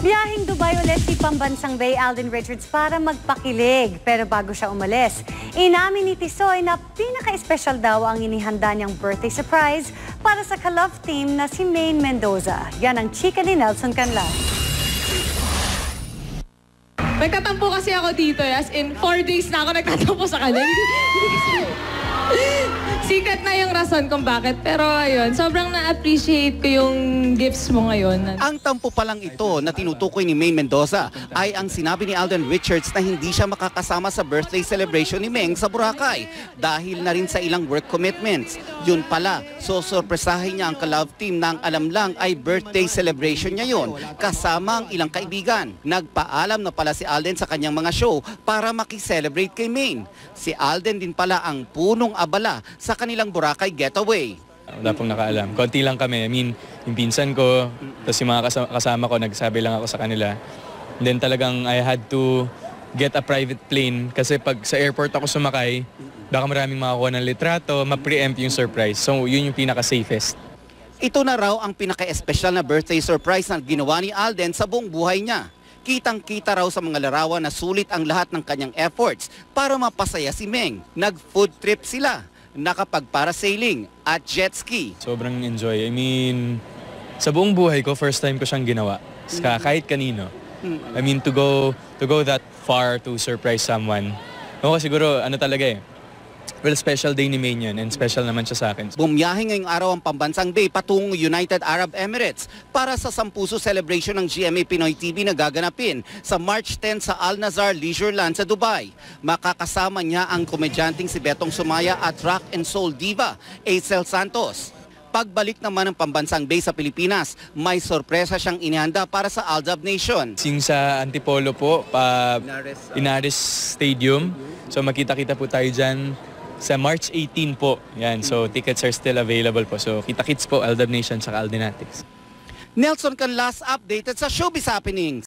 Biyaheng Dubai ulit si Pambansang Bay Alden Richards para magpakilig. Pero bago siya umalis, inamin ni Tisoy na pinaka-espesyal daw ang inihanda niyang birthday surprise para sa ka-love team na si Maine Mendoza. Yan ang chika ni Nelson Canlas. Nagtatampo kasi ako dito, as in 4 days na ako nagtatampo sa kanila. Secret na yung rason kung bakit. Pero ayun, sobrang na-appreciate ko yung gifts mo ngayon. Ang tampo pa lang ito na tinutukoy ni Maine Mendoza ay ang sinabi ni Alden Richards na hindi siya makakasama sa birthday celebration ni Meng sa Boracay dahil na rin sa ilang work commitments. Yun pala, sorpresahin niya ang ka-love team na ang alam lang ay birthday celebration niya yun kasama ang ilang kaibigan. Nagpaalam na pala si Alden sa kanyang mga show para makiselebrate kay Maine. Si Alden din pala ang punong abala sa kanilang Boracay getaway. Wala pong nakaalam. Konti lang kami. I mean, yung pinsan ko, tapos yung mga kasama ko, nagsabi lang ako sa kanila. And then talagang I had to get a private plane kasi pag sa airport ako sumakay, baka maraming makakuha ng litrato, ma-preempt yung surprise. So yun yung pinaka-safest. Ito na raw ang pinaka-espesyal na birthday surprise na ginawa ni Alden sa buong buhay niya. Kitang-kita raw sa mga larawan na sulit ang lahat ng kanyang efforts para mapasaya si Meng. Nag-food trip sila, nakapag-parasailing at jet ski. Sobrang enjoy. I mean, sa buong buhay ko, first time ko siyang ginawa. Kahit kanino. I mean, to go that far to surprise someone. Ako siguro, ano talaga eh. Well, special day ni Maine yun and special naman siya sa akin. Bumiyahe ngayong araw ang Pambansang Day patungong United Arab Emirates para sa 10 celebration ng GMA Pinoy TV na gaganapin sa March 10 sa Al Nazar Leisure Land sa Dubai. Makakasama niya ang komedyanteng si Betong Sumaya at rock and soul diva Aisel Santos. Pagbalik naman ng Pambansang Bay sa Pilipinas, may sorpresa siyang inihanda para sa Aldab Nation. Sing sa Antipolo po, Inares Stadium. So makita-kita po tayo dyan sa March 18 po. Yan. So tickets are still available po. So kita-kits po, Aldab Nation sa Aldenatics. Nelson Canlas updated sa Showbiz Happenings.